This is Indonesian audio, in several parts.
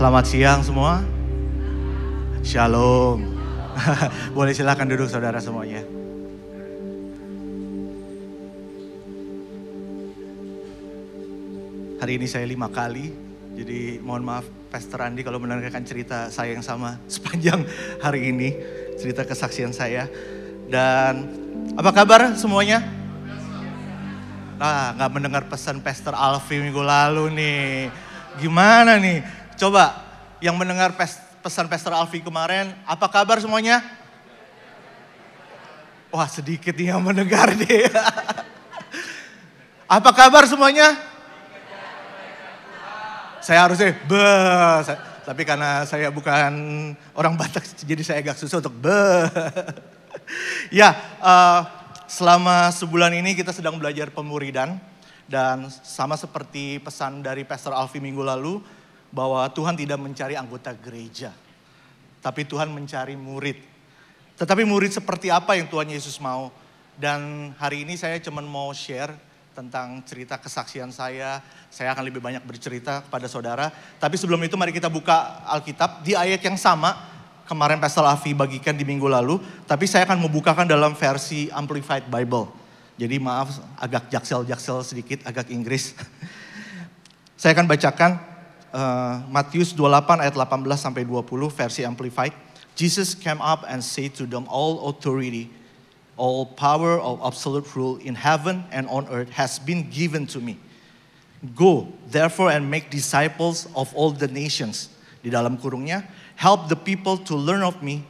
Selamat siang semua. Shalom. Boleh silakan duduk saudara semuanya. Hari ini saya 5 kali, jadi mohon maaf Pastor Andi kalau mendengarkan cerita saya yang sama sepanjang hari ini, cerita kesaksian saya. Dan apa kabar semuanya? Nah, gak mendengar pesan Pastor Alfi minggu lalu nih. Gimana nih? Coba yang mendengar pesan Pastor Alfi kemarin, apa kabar semuanya? Wah, sedikit nih yang mendengar nih. Apa kabar semuanya? Saya harusnya tapi karena saya bukan orang Batak, jadi saya agak susah untuk Ya, selama sebulan ini kita sedang belajar pemuridan. Dan sama seperti pesan dari Pastor Alfi minggu lalu, bahwa Tuhan tidak mencari anggota gereja, tapi Tuhan mencari murid. Tetapi murid seperti apa yang Tuhan Yesus mau? Dan hari ini saya cuma mau share tentang cerita kesaksian saya. Saya akan lebih banyak bercerita kepada saudara. Tapi sebelum itu mari kita buka Alkitab di ayat yang sama. Kemarin Pastor Alfi bagikan di minggu lalu. Tapi saya akan membukakan dalam versi Amplified Bible. Jadi maaf agak jaksel sedikit, agak Inggris. Saya akan bacakan Matius 28 ayat 18 sampai 20 versi Amplified. Jesus came up and said to them, all authority, all power of absolute rule in heaven and on earth has been given to me. Go, therefore, and make disciples of all the nations. Di dalam kurungnya, help the people to learn of me,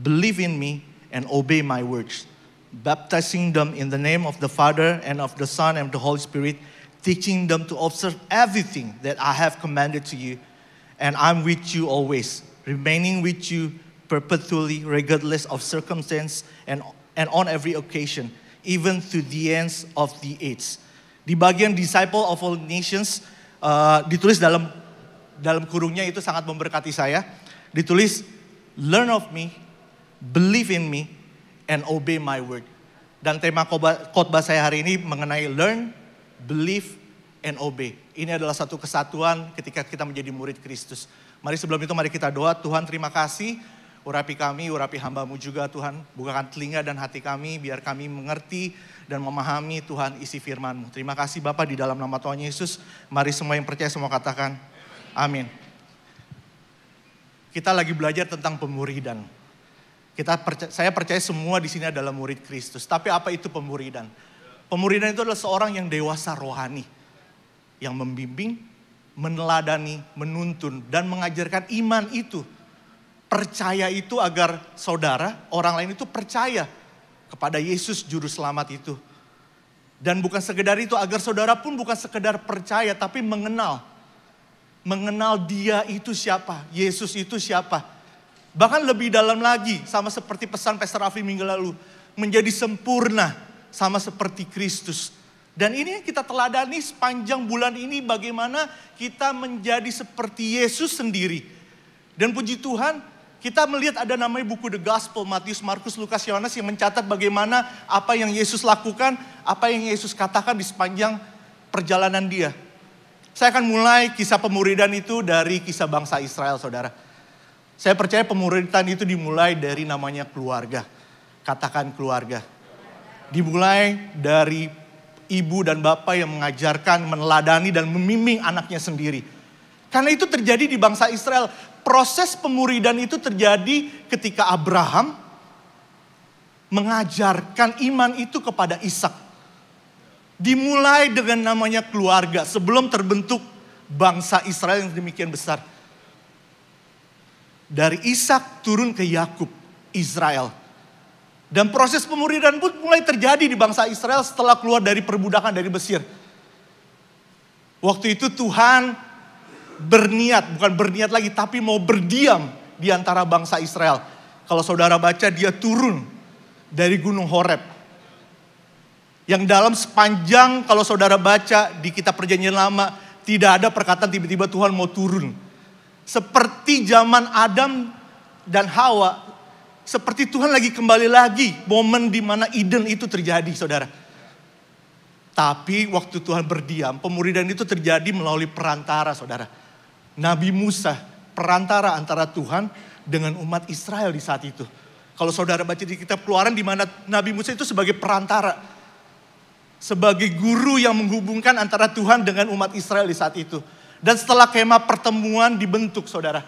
believe in me, and obey my words. Baptizing them in the name of the Father and of the Son and of the Holy Spirit, teaching them to observe everything that I have commanded to you. And I'm with you always, remaining with you perpetually, regardless of circumstance and on every occasion, even to the ends of the age. Di bagian disciple of all nations, ditulis dalam kurungnya itu sangat memberkati saya. Ditulis, learn of me, believe in me, and obey my word. Dan tema khotbah saya hari ini mengenai learn, believe, and obey. Ini adalah satu kesatuan ketika kita menjadi murid Kristus. Mari sebelum itu mari kita doa. Tuhan terima kasih. Urapi kami, urapi hamba-Mu juga Tuhan. Bukakan telinga dan hati kami biar kami mengerti dan memahami Tuhan isi firman-Mu. Terima kasih Bapa di dalam nama Tuhan Yesus. Mari semua yang percaya semua katakan amin. Kita lagi belajar tentang pemuridan. Saya percaya semua di sini adalah murid Kristus. Tapi apa itu pemuridan? Pemuridan itu adalah seorang yang dewasa rohani. Yang membimbing, meneladani, menuntun, dan mengajarkan iman itu. Percaya itu agar saudara, orang lain itu percaya kepada Yesus Juru Selamat itu. Dan bukan sekedar itu, agar saudara pun bukan sekedar percaya, tapi mengenal. Mengenal dia itu siapa, Yesus itu siapa. Bahkan lebih dalam lagi, sama seperti pesan Pastor Alfi minggu lalu. Menjadi sempurna. Sama seperti Kristus. Dan ini yang kita teladani sepanjang bulan ini bagaimana kita menjadi seperti Yesus sendiri. Dan puji Tuhan kita melihat ada namanya buku The Gospel, Matius, Markus, Lukas, Yohanes yang mencatat bagaimana apa yang Yesus lakukan, apa yang Yesus katakan di sepanjang perjalanan dia. Saya akan mulai kisah pemuridan itu dari kisah bangsa Israel saudara. Saya percaya pemuridan itu dimulai dari namanya keluarga. Katakan keluarga. Dimulai dari ibu dan bapak yang mengajarkan, meneladani dan membimbing anaknya sendiri. Karena itu terjadi di bangsa Israel. Proses pemuridan itu terjadi ketika Abraham mengajarkan iman itu kepada Ishak. Dimulai dengan namanya keluarga sebelum terbentuk bangsa Israel yang demikian besar. Dari Ishak turun ke Yakub, Israel. Dan proses pemuridan pun mulai terjadi di bangsa Israel setelah keluar dari perbudakan dari Mesir. Waktu itu Tuhan berniat, bukan berniat lagi, tapi mau berdiam di antara bangsa Israel. Kalau saudara baca, dia turun dari Gunung Horeb. Yang dalam sepanjang, kalau saudara baca di kitab Perjanjian Lama, tidak ada perkataan tiba-tiba Tuhan mau turun. Seperti zaman Adam dan Hawa, seperti Tuhan lagi kembali lagi momen di mana Eden itu terjadi, saudara. Tapi waktu Tuhan berdiam, pemuridan itu terjadi melalui perantara, saudara. Nabi Musa, perantara antara Tuhan dengan umat Israel di saat itu. Kalau saudara baca di kitab Keluaran di mana Nabi Musa itu sebagai perantara. Sebagai guru yang menghubungkan antara Tuhan dengan umat Israel di saat itu. Dan setelah kemah pertemuan dibentuk saudara.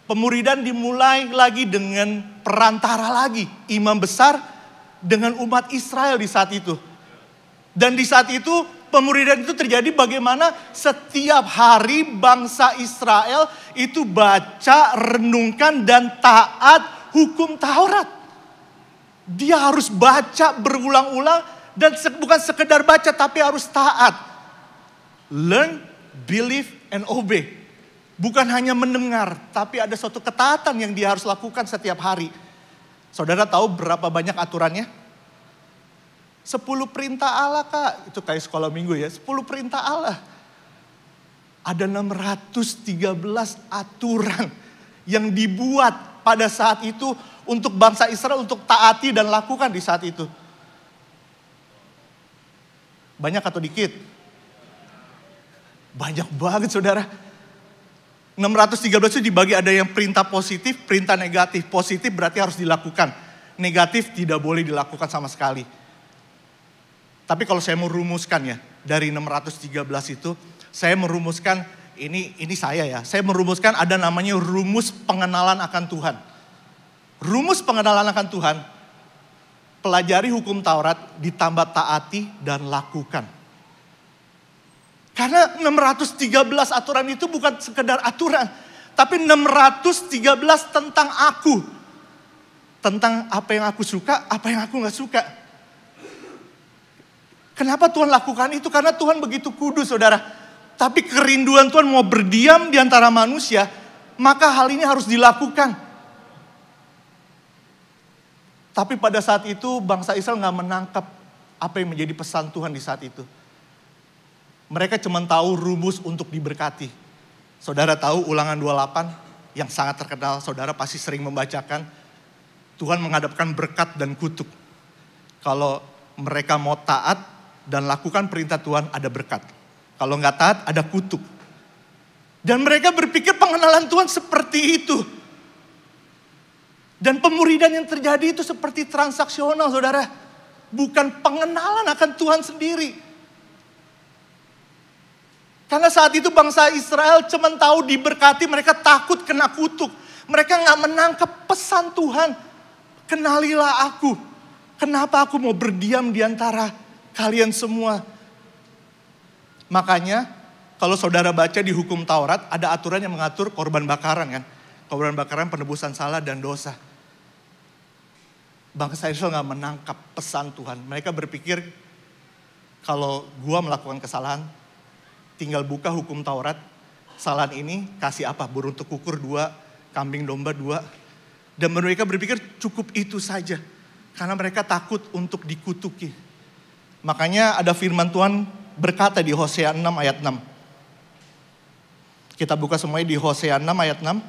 Pemuridan dimulai lagi dengan perantara lagi. Imam besar dengan umat Israel di saat itu. Dan di saat itu pemuridan itu terjadi bagaimana setiap hari bangsa Israel itu baca, renungkan dan taat hukum Taurat. Dia harus baca berulang-ulang dan bukan sekedar baca tapi harus taat. Learn, believe, and obey. Bukan hanya mendengar tapi ada suatu ketaatan yang dia harus lakukan setiap hari. Saudara tahu berapa banyak aturannya? 10 perintah Allah kak, itu kayak sekolah minggu ya, 10 perintah Allah. Ada 613 aturan yang dibuat pada saat itu untuk bangsa Israel untuk taati dan lakukan di saat itu. Banyak atau dikit? Banyak banget saudara. 613 itu dibagi ada yang perintah positif, perintah negatif. Positif berarti harus dilakukan. Negatif tidak boleh dilakukan sama sekali. Tapi kalau saya mau rumuskan ya, dari 613 itu, saya merumuskan, ini saya ya, saya merumuskan ada namanya rumus pengenalan akan Tuhan. Rumus pengenalan akan Tuhan, pelajari hukum Taurat, ditambah taati dan lakukan. Karena 613 aturan itu bukan sekedar aturan, tapi 613 tentang aku. Tentang apa yang aku suka, apa yang aku gak suka. Kenapa Tuhan lakukan itu? Karena Tuhan begitu kudus saudara. Tapi kerinduan Tuhan mau berdiam di antara manusia, maka hal ini harus dilakukan. Tapi pada saat itu bangsa Israel gak menangkap apa yang menjadi pesan Tuhan di saat itu. Mereka cuma tahu rumus untuk diberkati. Saudara tahu Ulangan 28 yang sangat terkenal, saudara pasti sering membacakan. Tuhan menghadapkan berkat dan kutuk. Kalau mereka mau taat dan lakukan perintah Tuhan ada berkat. Kalau nggak taat ada kutuk. Dan mereka berpikir pengenalan Tuhan seperti itu. Dan pemuridan yang terjadi itu seperti transaksional saudara. Bukan pengenalan akan Tuhan sendiri. Karena saat itu bangsa Israel cuma tahu diberkati, mereka takut kena kutuk. Mereka nggak menangkap pesan Tuhan. Kenalilah aku. Kenapa aku mau berdiam di antara kalian semua? Makanya kalau saudara baca di hukum Taurat ada aturan yang mengatur korban bakaran kan. Korban bakaran penebusan salah dan dosa. Bangsa Israel nggak menangkap pesan Tuhan. Mereka berpikir kalau gua melakukan kesalahan, tinggal buka hukum Taurat. Kesalahan ini kasih apa? Burung tekukur 2, kambing domba 2. Dan mereka berpikir cukup itu saja. Karena mereka takut untuk dikutuki. Makanya ada firman Tuhan berkata di Hosea 6 ayat 6. Kita buka semuanya di Hosea 6 ayat 6.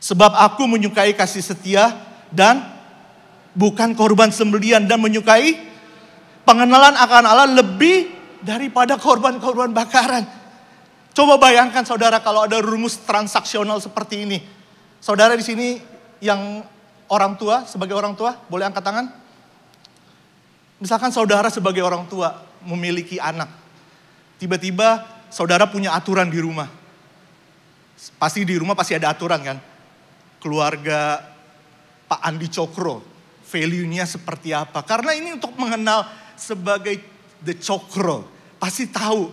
Sebab aku menyukai kasih setia dan bukan korban sembelian. Dan menyukai pengenalan akan Allah lebih daripada korban-korban bakaran. Coba bayangkan saudara kalau ada rumus transaksional seperti ini. Saudara di sini yang orang tua, sebagai orang tua, boleh angkat tangan? Misalkan saudara sebagai orang tua memiliki anak. Tiba-tiba saudara punya aturan di rumah. Pasti di rumah pasti ada aturan kan. Keluarga Pak Andi Cokro, value-nya seperti apa. Karena ini untuk mengenal sebagai The Cokro. Pasti tahu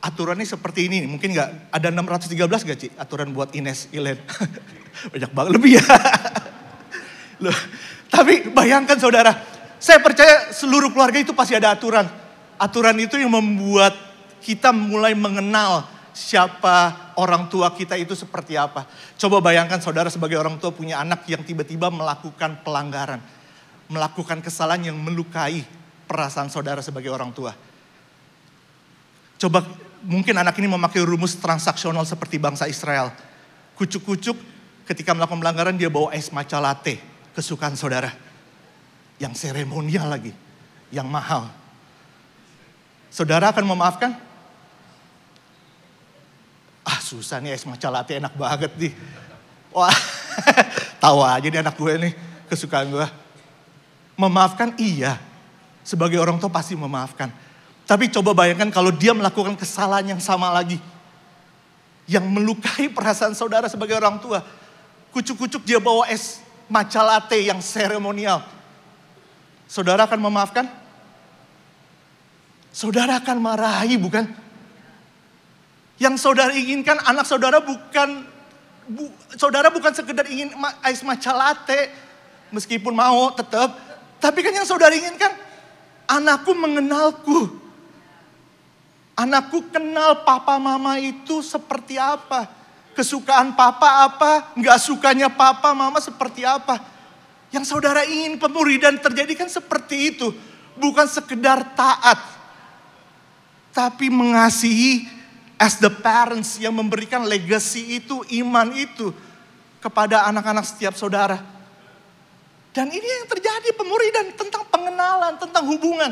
aturannya seperti ini. Mungkin gak ada 613 gak Ci? Aturan buat Ines, Ilen. Banyak banget lebih ya. Loh, tapi bayangkan saudara, saya percaya seluruh keluarga itu pasti ada aturan. Aturan itu yang membuat kita mulai mengenal siapa orang tua kita itu seperti apa. Coba bayangkan saudara sebagai orang tua punya anak yang tiba-tiba melakukan pelanggaran. Melakukan kesalahan yang melukai perasaan saudara sebagai orang tua. Coba mungkin anak ini memakai rumus transaksional seperti bangsa Israel. Kucuk-kucuk ketika melakukan pelanggaran dia bawa es matcha latte. Kesukaan saudara. Yang seremonial lagi. Yang mahal. Saudara akan memaafkan? susah nih, es matcha latte enak banget nih. Wah, tahu aja nih anak gue nih, kesukaan gue. Memaafkan iya, sebagai orang tua pasti memaafkan. Tapi coba bayangkan kalau dia melakukan kesalahan yang sama lagi. Yang melukai perasaan saudara sebagai orang tua. Kucuk-kucuk dia bawa es matcha latte yang seremonial. Saudara akan memaafkan? Saudara akan marahi bukan? Yang saudara inginkan anak saudara saudara bukan sekedar ingin es matcha latte. Meskipun mau tetap. Tapi kan yang saudara inginkan, anakku mengenalku. Anakku kenal papa mama itu seperti apa. Kesukaan papa apa, gak sukanya papa mama seperti apa. Yang saudara ingin pemuridan terjadi kan seperti itu. Bukan sekedar taat. Tapi mengasihi as the parents yang memberikan legacy itu, iman itu kepada anak-anak setiap saudara. Dan ini yang terjadi pemuridan tentang pengenalan, tentang hubungan.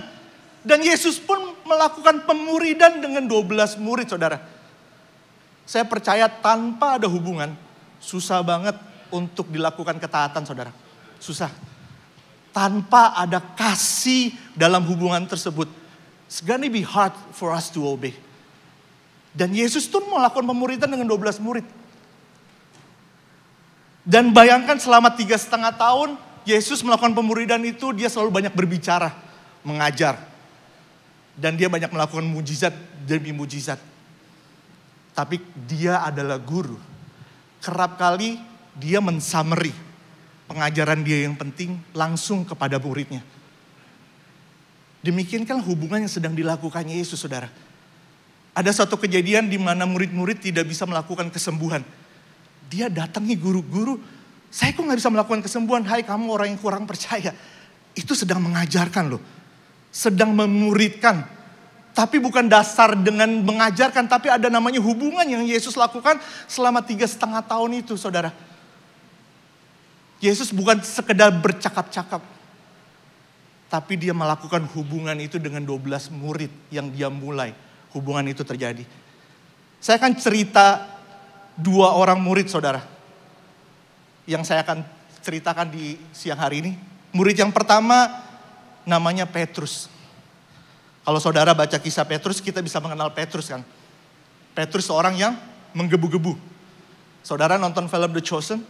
Dan Yesus pun melakukan pemuridan dengan 12 murid saudara. Saya percaya tanpa ada hubungan, susah banget untuk dilakukan ketaatan saudara. Susah. Tanpa ada kasih dalam hubungan tersebut, it's gonna be hard for us to obey. Dan Yesus pun melakukan pemuridan dengan 12 murid. Dan bayangkan selama 3,5 tahun, Yesus melakukan pemuridan itu, dia selalu banyak berbicara, mengajar. Dan dia banyak melakukan mujizat demi mujizat. Tapi dia adalah guru. Kerap kali dia mensummary pengajaran dia yang penting langsung kepada muridnya. Demikian hubungan yang sedang dilakukan Yesus saudara. Ada satu kejadian di mana murid-murid tidak bisa melakukan kesembuhan. Dia datangi guru-guru, saya kok gak bisa melakukan kesembuhan? Hai kamu orang yang kurang percaya. Itu sedang mengajarkan loh. Sedang memuridkan. Tapi bukan dasar dengan mengajarkan. Tapi ada namanya hubungan yang Yesus lakukan selama 3,5 tahun itu saudara. Yesus bukan sekedar bercakap-cakap. Tapi dia melakukan hubungan itu dengan 12 murid yang dia mulai. Hubungan itu terjadi. Saya akan cerita 2 orang murid saudara. Yang saya akan ceritakan di siang hari ini. Murid yang pertama namanya Petrus. Kalau saudara baca kisah Petrus, kita bisa mengenal Petrus kan. Petrus seorang yang menggebu-gebu. Saudara nonton film The Chosen,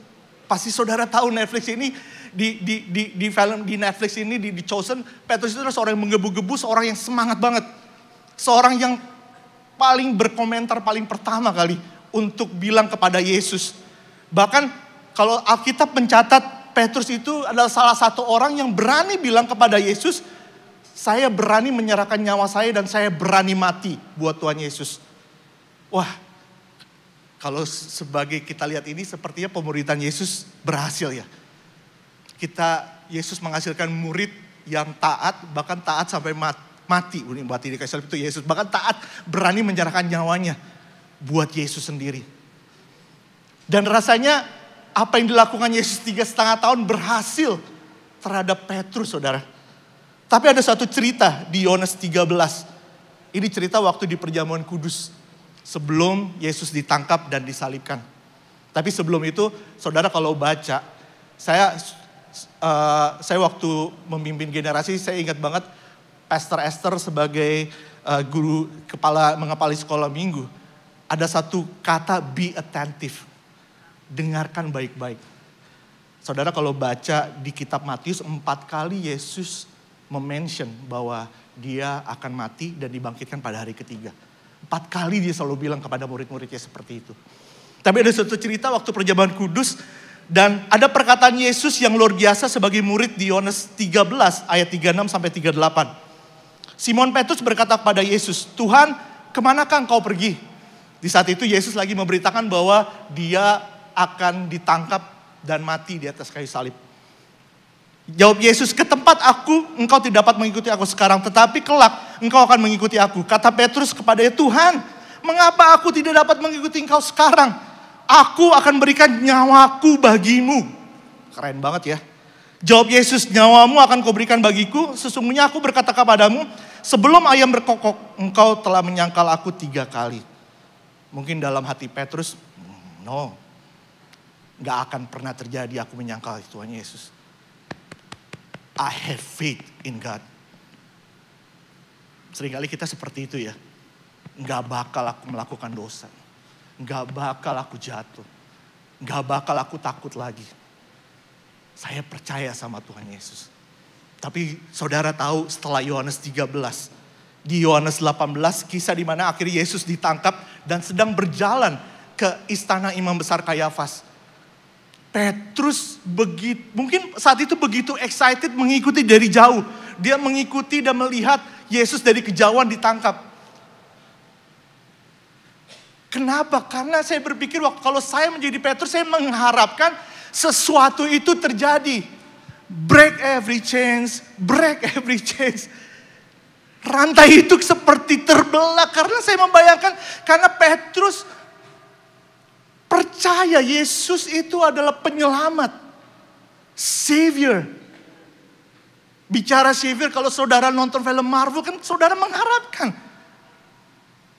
pasti saudara tahu Netflix ini, di film di Netflix ini, di Chosen, Petrus itu adalah seorang yang menggebu-gebu, seorang yang semangat banget. Seorang yang paling berkomentar paling pertama kali untuk bilang kepada Yesus. Bahkan kalau Alkitab mencatat Petrus itu adalah salah satu orang yang berani bilang kepada Yesus, saya berani menyerahkan nyawa saya dan saya berani mati buat Tuhan Yesus. Wah, kalau sebagai kita lihat ini sepertinya pemuridan Yesus berhasil ya. Yesus menghasilkan murid yang taat, bahkan taat sampai mati. Mati dikasih salib itu Yesus, bahkan taat berani menyerahkan nyawanya buat Yesus sendiri. Dan rasanya apa yang dilakukan Yesus 3,5 tahun berhasil terhadap Petrus saudara. Tapi ada satu cerita di Yohanes 13. Ini cerita waktu di perjamuan kudus. Sebelum Yesus ditangkap dan disalibkan. Tapi sebelum itu saudara kalau baca. Saya waktu memimpin generasi saya ingat banget. Pastor Esther sebagai guru mengepali sekolah minggu. Ada satu kata be attentive. Dengarkan baik-baik. Saudara kalau baca di kitab Matius 4 kali Yesus mention bahwa dia akan mati dan dibangkitkan pada hari ketiga. 4 kali dia selalu bilang kepada murid-muridnya seperti itu. Tapi ada satu cerita waktu perjamuan kudus dan ada perkataan Yesus yang luar biasa sebagai murid di Yohanes 13 ayat 36 sampai 38. Simon Petrus berkata kepada Yesus, Tuhan, kemanakah engkau pergi? Di saat itu Yesus lagi memberitakan bahwa dia akan ditangkap dan mati di atas kayu salib. Jawab Yesus, ke tempat aku engkau tidak dapat mengikuti aku sekarang, tetapi kelak engkau akan mengikuti aku. Kata Petrus kepadanya, Tuhan, mengapa aku tidak dapat mengikuti engkau sekarang? Aku akan berikan nyawaku bagimu. Keren banget ya. Jawab Yesus, nyawamu akan kau berikan bagiku. Sesungguhnya aku berkata kepadamu, sebelum ayam berkokok, engkau telah menyangkal aku 3 kali. Mungkin dalam hati Petrus, no, gak akan pernah terjadi aku menyangkal Tuhan Yesus. I have faith in God. Seringkali kita seperti itu ya. Gak bakal aku melakukan dosa. Gak bakal aku jatuh. Gak bakal aku takut lagi. Saya percaya sama Tuhan Yesus. Tapi saudara tahu setelah Yohanes 13. Di Yohanes 18 kisah di mana akhirnya Yesus ditangkap dan sedang berjalan ke istana imam besar Kayafas. Petrus mungkin saat itu begitu excited mengikuti dari jauh. Dia mengikuti dan melihat Yesus dari kejauhan ditangkap. Kenapa? Karena saya berpikir kalau saya menjadi Petrus, saya mengharapkan sesuatu itu terjadi. Break every chains, break every chains. Rantai itu seperti terbelah karena saya membayangkan, karena Petrus percaya Yesus itu adalah penyelamat. Savior. Bicara Savior, kalau saudara nonton film Marvel kan saudara mengharapkan.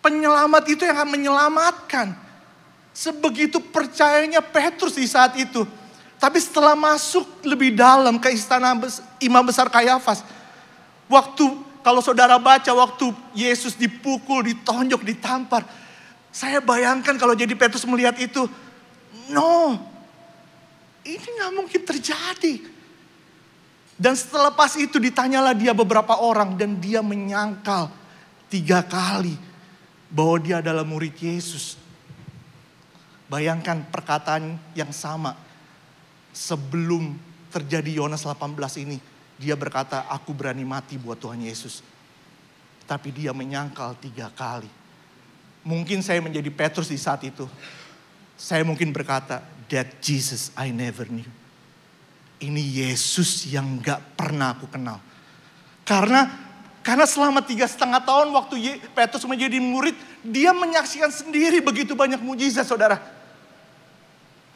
Penyelamat itu yang akan menyelamatkan. Sebegitu percayanya Petrus di saat itu. Tapi setelah masuk lebih dalam ke istana imam besar Kayafas. Kalau saudara baca waktu Yesus dipukul, ditonjok, ditampar. Saya bayangkan kalau jadi Petrus melihat itu, no, ini gak mungkin terjadi. Dan setelah pas itu ditanyalah dia beberapa orang dan dia menyangkal 3 kali bahwa dia adalah murid Yesus. Bayangkan perkataan yang sama sebelum terjadi Yohanes 18 ini. Dia berkata, aku berani mati buat Tuhan Yesus. Tapi dia menyangkal 3 kali. Mungkin saya menjadi Petrus di saat itu. Saya mungkin berkata, that Jesus I never knew. Ini Yesus yang gak pernah aku kenal. Karena selama 3,5 tahun waktu Petrus menjadi murid, dia menyaksikan sendiri begitu banyak mujizat, saudara.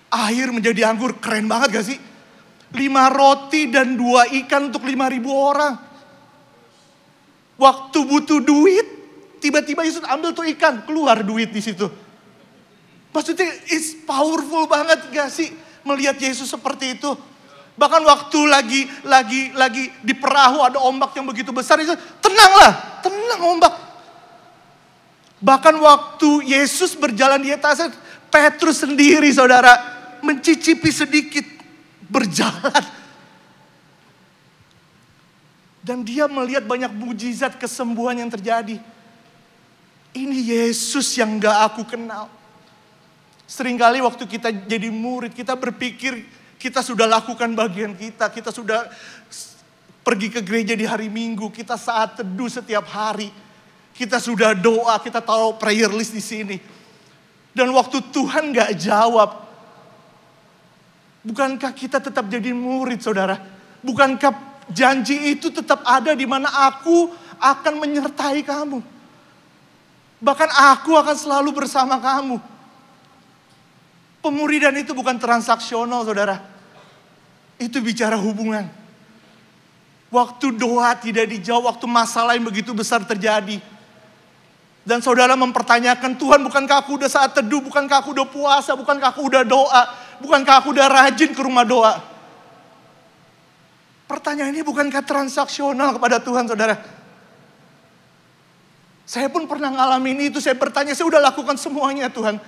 Air menjadi anggur, keren banget gak sih? 5 roti dan 2 ikan untuk 5.000 orang. Waktu butuh duit, tiba-tiba Yesus ambil tuh ikan, keluar duit di situ. Maksudnya it's powerful banget gak sih melihat Yesus seperti itu. Bahkan waktu lagi di perahu ada ombak yang begitu besar, Yesus, tenanglah, tenang ombak. Bahkan waktu Yesus berjalan di atas, Petrus sendiri saudara mencicipi sedikit berjalan. Dan dia melihat banyak mujizat kesembuhan yang terjadi. Ini Yesus yang gak aku kenal. Seringkali waktu kita jadi murid, kita berpikir kita sudah lakukan bagian kita. Kita sudah pergi ke gereja di hari Minggu. Kita saat teduh setiap hari. Kita sudah doa, kita taruh prayer list di sini. Dan waktu Tuhan gak jawab, bukankah kita tetap jadi murid, saudara? Bukankah janji itu tetap ada di mana aku akan menyertai kamu? Bahkan aku akan selalu bersama kamu. Pemuridan itu bukan transaksional, saudara. Itu bicara hubungan. Waktu doa tidak dijawab, waktu masalah yang begitu besar terjadi. Dan saudara mempertanyakan, Tuhan bukankah aku udah saat teduh, bukankah aku udah puasa, bukankah aku udah doa, bukankah aku udah rajin ke rumah doa. Pertanyaan ini bukankah transaksional kepada Tuhan, saudara? Saya pun pernah ngalamin itu, saya bertanya, saya udah lakukan semuanya Tuhan.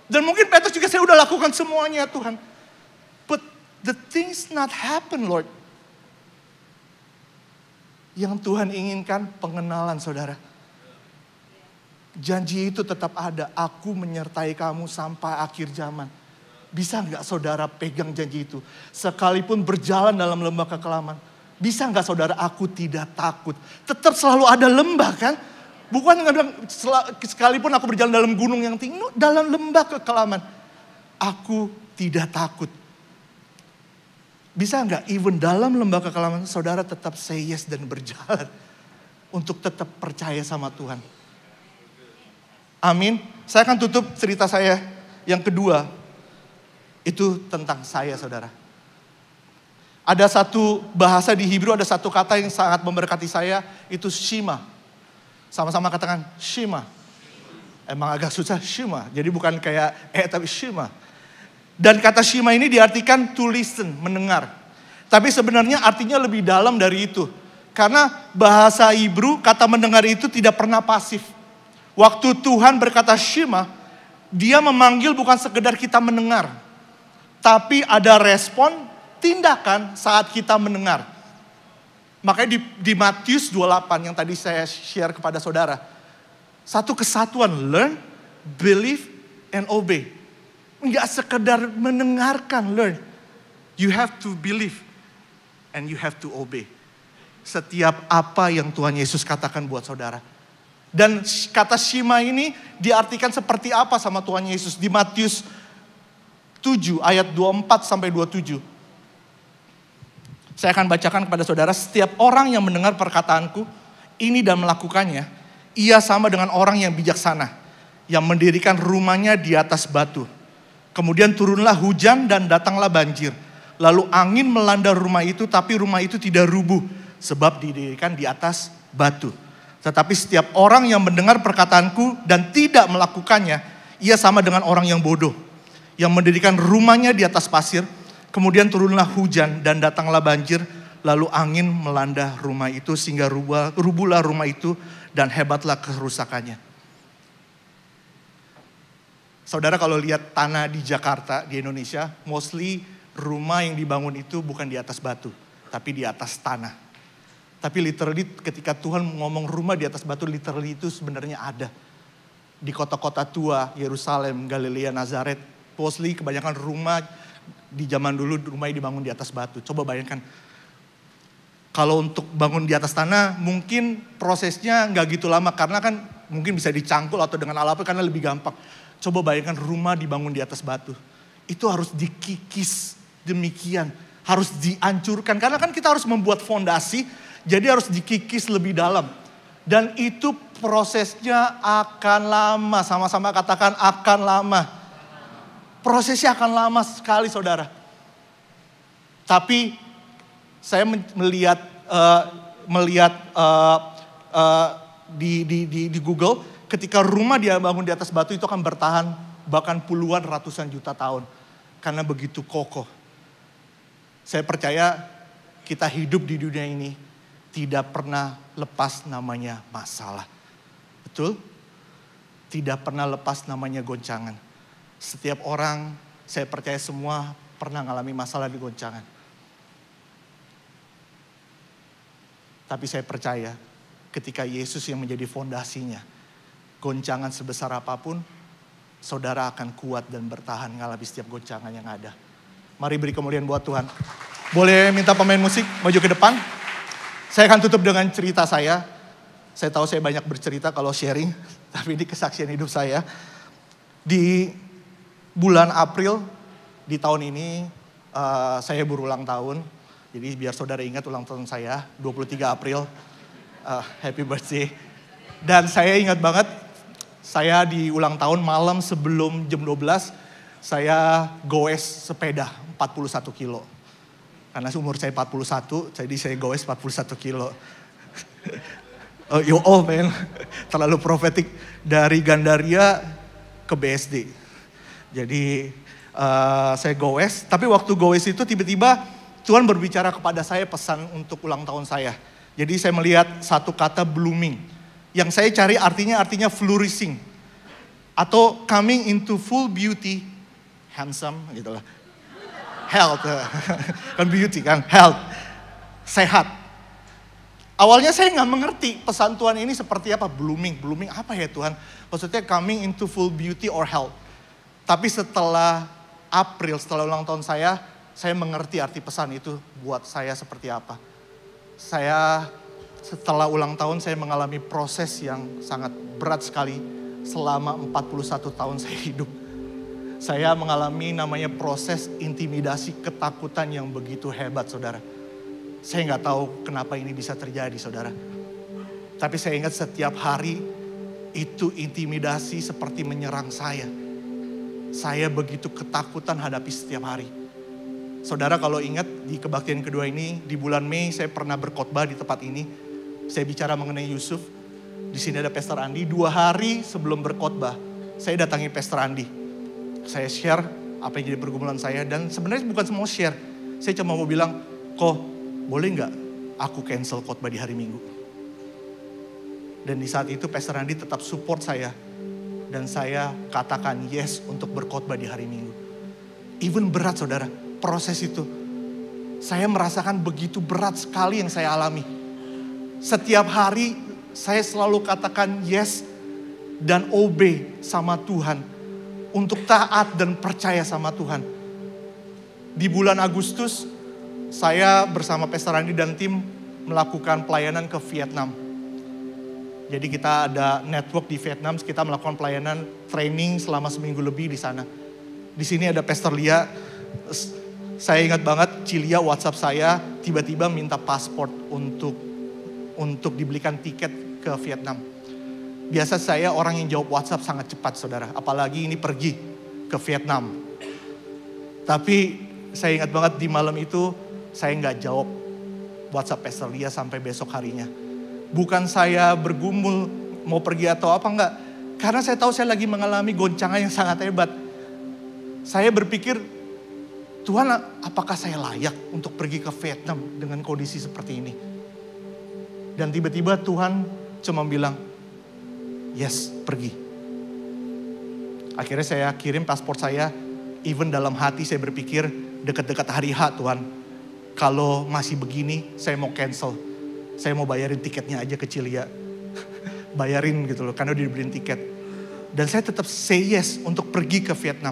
Dan mungkin Petrus juga, saya udah lakukan semuanya Tuhan. But the things not happen, Lord. Yang Tuhan inginkan pengenalan, saudara. Janji itu tetap ada. Aku menyertai kamu sampai akhir zaman. Bisa nggak saudara pegang janji itu? Sekalipun berjalan dalam lembah kekelaman. Bisa nggak saudara, aku tidak takut. Tetap selalu ada lembah kan? Bukan bilang sekalipun aku berjalan dalam gunung yang tinggi, dalam lembah kekelaman. Aku tidak takut. Bisa nggak even dalam lembah kekelaman saudara tetap say yes dan berjalan. Untuk tetap percaya sama Tuhan. Amin. Saya akan tutup cerita saya yang kedua. Itu tentang saya, saudara. Ada satu bahasa di Hebrew, ada satu kata yang sangat memberkati saya. Itu Shema. Sama-sama katakan Shema. Emang agak susah, shema. Jadi bukan kayak tapi shema. Dan kata shema ini diartikan to listen, mendengar. Tapi sebenarnya artinya lebih dalam dari itu. Karena bahasa Hebrew, kata mendengar itu tidak pernah pasif. Waktu Tuhan berkata shema, dia memanggil bukan sekedar kita mendengar. Tapi ada respon, tindakan saat kita mendengar. Makanya di Matius 28 yang tadi saya share kepada saudara. Satu kesatuan, learn, believe, and obey. Enggak sekedar mendengarkan, learn. You have to believe, and you have to obey. Setiap apa yang Tuhan Yesus katakan buat saudara. Dan kata shema ini diartikan seperti apa sama Tuhan Yesus. Di Matius 7 ayat 24 sampai 27. Saya akan bacakan kepada saudara. Setiap orang yang mendengar perkataanku ini dan melakukannya, ia sama dengan orang yang bijaksana, yang mendirikan rumahnya di atas batu. Kemudian turunlah hujan dan datanglah banjir. Lalu angin melanda rumah itu, tapi rumah itu tidak rubuh, sebab didirikan di atas batu. Tetapi setiap orang yang mendengar perkataanku dan tidak melakukannya, ia sama dengan orang yang bodoh, yang mendirikan rumahnya di atas pasir. Kemudian turunlah hujan dan datanglah banjir, lalu angin melanda rumah itu sehingga rubuhlah rumah itu dan hebatlah kerusakannya. Saudara kalau lihat tanah di Jakarta, di Indonesia, mostly rumah yang dibangun itu bukan di atas batu, tapi di atas tanah. Tapi literally ketika Tuhan ngomong rumah di atas batu, literally itu sebenarnya ada. Di kota-kota tua, Yerusalem, Galilea, Nazaret, mostly kebanyakan rumah di zaman dulu rumahnya dibangun di atas batu. Coba bayangkan. Kalau untuk bangun di atas tanah mungkin prosesnya nggak gitu lama karena kan mungkin bisa dicangkul atau dengan alat karena lebih gampang. Coba bayangkan rumah dibangun di atas batu. Itu harus dikikis demikian. Harus dihancurkan karena kan kita harus membuat fondasi jadi harus dikikis lebih dalam. Dan itu prosesnya akan lama. Sama-sama katakan akan lama. Prosesnya akan lama sekali saudara. Tapi saya melihat di Google ketika rumah dia bangun di atas batu itu akan bertahan bahkan puluhan ratusan juta tahun karena begitu kokoh. Saya percaya kita hidup di dunia ini tidak pernah lepas namanya masalah. Betul? Tidak pernah lepas namanya goncangan. Setiap orang saya percaya semua pernah mengalami masalah di goncangan. Tapi saya percaya ketika Yesus yang menjadi fondasinya, goncangan sebesar apapun, saudara akan kuat dan bertahan mengalami setiap goncangan yang ada. Mari beri kemuliaan buat Tuhan. Boleh minta pemain musik maju ke depan? Saya akan tutup dengan cerita saya. Saya tahu saya banyak bercerita kalau sharing, tapi ini kesaksian hidup saya. Di bulan April di tahun ini saya berulang tahun. Jadi biar saudara ingat ulang tahun saya, 23 April. Happy birthday. Dan saya ingat banget, saya di ulang tahun malam sebelum jam 12, saya goes sepeda 41 kilo. Karena umur saya 41, jadi saya goes 41 kilo. Oh, you all man, terlalu profetik. Dari Gandaria ke BSD. Jadi saya goes, tapi waktu goes itu tiba-tiba Tuhan berbicara kepada saya pesan untuk ulang tahun saya. Jadi saya melihat satu kata blooming. Yang saya cari artinya flourishing. Atau coming into full beauty, handsome gitu lah. Health, kan beauty kan, health, sehat. Awalnya saya nggak mengerti pesan Tuhan ini seperti apa, blooming apa ya Tuhan? Maksudnya coming into full beauty or health. Tapi setelah April, setelah ulang tahun saya mengerti arti pesan itu buat saya seperti apa. Saya setelah ulang tahun saya mengalami proses yang sangat berat sekali selama 41 tahun saya hidup. Saya mengalami namanya proses intimidasi ketakutan yang begitu hebat saudara. Saya nggak tahu kenapa ini bisa terjadi saudara. Tapi saya ingat setiap hari itu intimidasi seperti menyerang saya. Saya begitu ketakutan hadapi setiap hari. Saudara kalau ingat di kebaktian kedua ini, di bulan Mei saya pernah berkhotbah di tempat ini. Saya bicara mengenai Yusuf. Di sini ada Pastor Andi, 2 hari sebelum berkhotbah, saya datangi Pastor Andi. Saya share apa yang jadi pergumulan saya, dan sebenarnya bukan semua share. Saya cuma mau bilang, kok boleh nggak aku cancel khotbah di hari Minggu? Dan di saat itu Pastor Andi tetap support saya. Dan saya katakan yes untuk berkhotbah di hari Minggu. Even berat saudara, proses itu. Saya merasakan begitu berat sekali yang saya alami. Setiap hari saya selalu katakan yes dan obey sama Tuhan. Untuk taat dan percaya sama Tuhan. Di bulan Agustus, saya bersama Pastor Andi dan tim melakukan pelayanan ke Vietnam. Jadi kita ada network di Vietnam, kita melakukan pelayanan training selama seminggu lebih di sana. Di sini ada Pastor Lia. Saya ingat banget Cilia WhatsApp saya tiba-tiba minta paspor untuk dibelikan tiket ke Vietnam. Biasa saya orang yang jawab WhatsApp sangat cepat saudara. Apalagi ini pergi ke Vietnam. Tapi saya ingat banget di malam itu saya nggak jawab WhatsApp Pastor Lia sampai besok harinya. Bukan saya bergumul mau pergi atau apa enggak. Karena saya tahu saya lagi mengalami goncangan yang sangat hebat. Saya berpikir, Tuhan apakah saya layak untuk pergi ke Vietnam dengan kondisi seperti ini? Dan tiba-tiba Tuhan cuma bilang, yes, pergi. Akhirnya saya kirim paspor saya, even dalam hati saya berpikir, dekat-dekat hari H Tuhan, kalau masih begini saya mau cancel. Saya mau bayarin tiketnya aja ke Cilia. Bayarin gitu loh, karena udah dibeliin tiket. Dan saya tetap say yes untuk pergi ke Vietnam.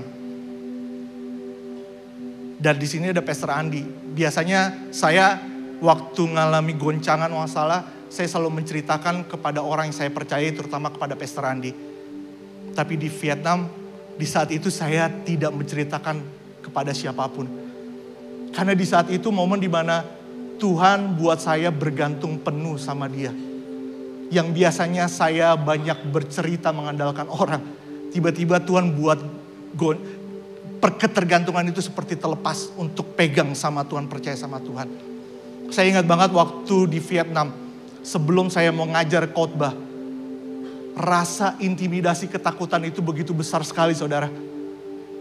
Dan di sini ada Pastor Andi. Biasanya saya waktu ngalami goncangan masalah, saya selalu menceritakan kepada orang yang saya percaya, terutama kepada Pastor Andi. Tapi di Vietnam, di saat itu saya tidak menceritakan kepada siapapun. Karena di saat itu momen di mana Tuhan buat saya bergantung penuh sama Dia. Yang biasanya saya banyak bercerita mengandalkan orang. Tiba-tiba Tuhan buat ketergantungan itu seperti terlepas untuk pegang sama Tuhan, percaya sama Tuhan. Saya ingat banget waktu di Vietnam, sebelum saya mau ngajar khotbah, rasa intimidasi ketakutan itu begitu besar sekali saudara.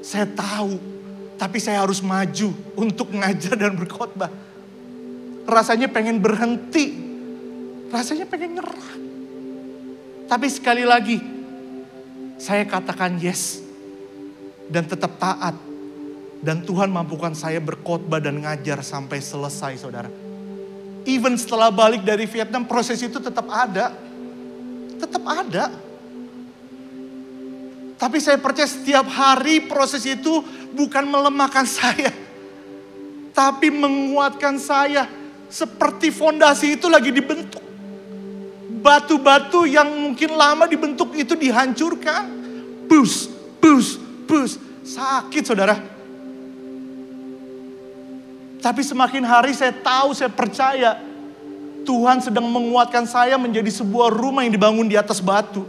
Saya tahu, tapi saya harus maju untuk ngajar dan berkhotbah. Rasanya pengen berhenti, rasanya pengen nyerah. Tapi sekali lagi, saya katakan yes dan tetap taat. Dan Tuhan mampukan saya berkhotbah dan ngajar sampai selesai saudara. Even setelah balik dari Vietnam, proses itu tetap ada. Tetap ada. Tapi saya percaya setiap hari proses itu bukan melemahkan saya. Tapi menguatkan saya. Seperti fondasi itu lagi dibentuk. Batu-batu yang mungkin lama dibentuk itu dihancurkan. Bus. Sakit saudara. Tapi semakin hari saya tahu, saya percaya. Tuhan sedang menguatkan saya menjadi sebuah rumah yang dibangun di atas batu.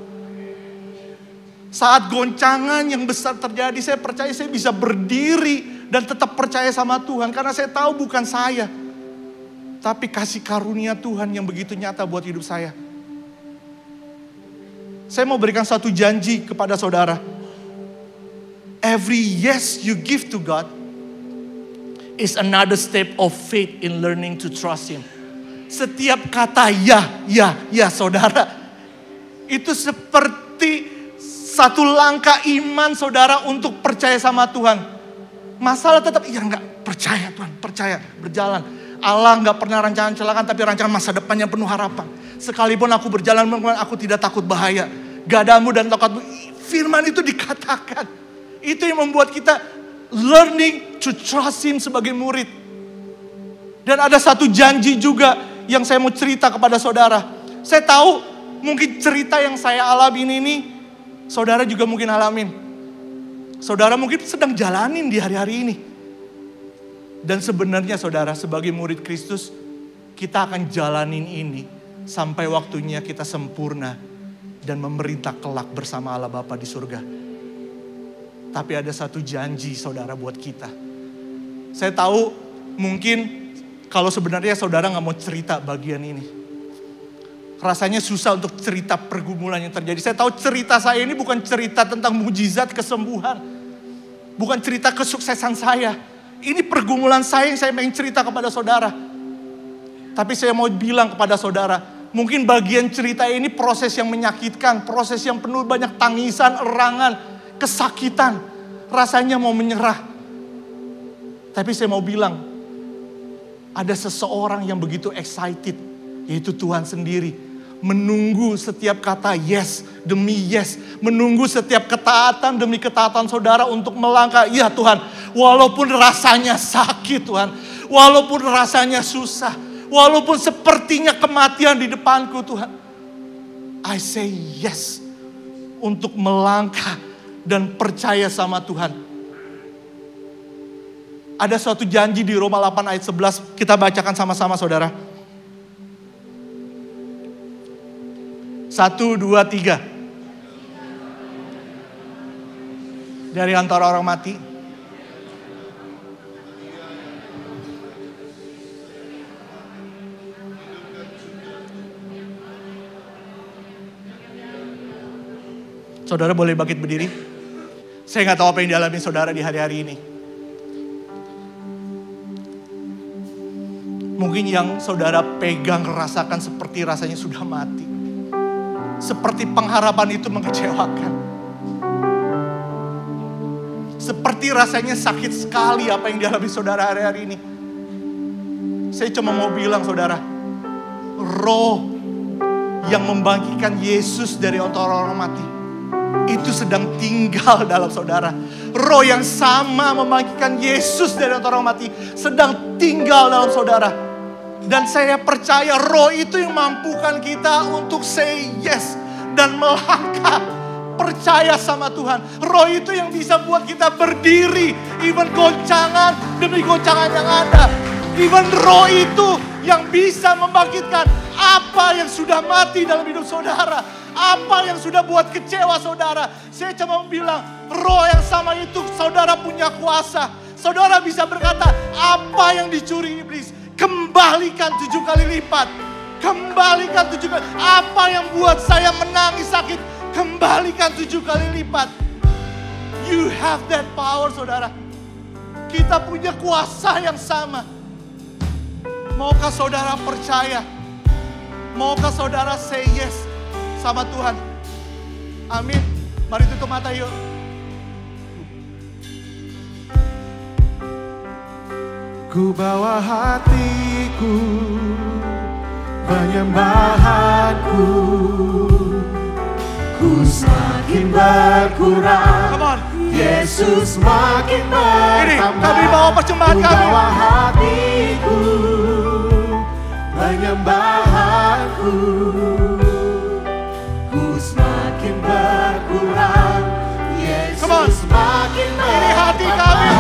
Saat goncangan yang besar terjadi, saya percaya saya bisa berdiri dan tetap percaya sama Tuhan. Karena saya tahu bukan saya. Tapi kasih karunia Tuhan yang begitu nyata buat hidup saya. Saya mau berikan satu janji kepada saudara. Every yes you give to God is another step of faith in learning to trust Him. Setiap kata ya saudara. Itu seperti satu langkah iman saudara untuk percaya sama Tuhan. Masalah tetap, enggak, percaya Tuhan, percaya, berjalan. Allah enggak pernah rancangan celakaan, tapi rancangan masa depan yang penuh harapan. Sekalipun aku berjalan, aku tidak takut bahaya. Gadamu dan tokatmu, firman itu dikatakan. Itu yang membuat kita learning to trust Him sebagai murid. Dan ada satu janji juga yang saya mau cerita kepada saudara. Saya tahu mungkin cerita yang saya alami ini, saudara juga mungkin alamin. Saudara mungkin sedang jalanin di hari-hari ini. Dan sebenarnya saudara sebagai murid Kristus, kita akan jalanin ini sampai waktunya kita sempurna dan memerintah kelak bersama Allah Bapa di surga. Tapi ada satu janji saudara buat kita. Saya tahu mungkin kalau sebenarnya saudara gak mau cerita bagian ini. Rasanya susah untuk cerita pergumulan yang terjadi. Saya tahu cerita saya ini bukan cerita tentang mujizat kesembuhan. Bukan cerita kesuksesan saya. Ini pergumulan saya yang saya ingin cerita kepada saudara. Tapi saya mau bilang kepada saudara, mungkin bagian cerita ini proses yang menyakitkan, proses yang penuh banyak tangisan, erangan, kesakitan. Rasanya mau menyerah. Tapi saya mau bilang, ada seseorang yang begitu excited, yaitu Tuhan sendiri. Menunggu setiap kata yes demi yes. Menunggu setiap ketaatan demi ketaatan saudara untuk melangkah. Ya Tuhan, walaupun rasanya sakit Tuhan. Walaupun rasanya susah. Walaupun sepertinya kematian di depanku Tuhan. I say yes. Untuk melangkah dan percaya sama Tuhan. Ada suatu janji di Roma 8 ayat 11. Kita bacakan sama-sama saudara. 1, 2, 3. Dari antara orang mati. Saudara boleh bangkit berdiri. Saya nggak tahu apa yang dialami saudara di hari-hari ini. Mungkin yang saudara pegang rasakan seperti rasanya sudah mati. Seperti pengharapan itu mengecewakan. Seperti rasanya sakit sekali apa yang dialami saudara hari-hari ini. Saya cuma mau bilang saudara, roh yang membangkitkan Yesus dari antara orang mati, itu sedang tinggal dalam saudara. Roh yang sama membangkitkan Yesus dari antara orang mati, sedang tinggal dalam saudara. Dan saya percaya roh itu yang mampukan kita untuk say yes dan melangkah percaya sama Tuhan. Roh itu yang bisa buat kita berdiri, even goncangan demi goncangan yang ada. Even roh itu yang bisa membangkitkan apa yang sudah mati dalam hidup saudara. Apa yang sudah buat kecewa saudara. Saya cuma bilang, roh yang sama itu saudara punya kuasa. Saudara bisa berkata, apa yang dicuri iblis, kembalikan 7 kali lipat. Kembalikan 7 kali. Apa yang buat saya menangis sakit, kembalikan 7 kali lipat. You have that power saudara. Kita punya kuasa yang sama. Maukah saudara percaya? Maukah saudara say yes sama Tuhan? Amin. Mari tutup mata yuk. Ku bawa hatiku, penyembahanku, ku semakin berkurang. Come on. Yesus makin bertambah. Ini kami bawa persembahan kami. Ku bawa hatiku, penyembahanku, ku semakin berkurang. Yesus makin bertambah. Ini hati kami.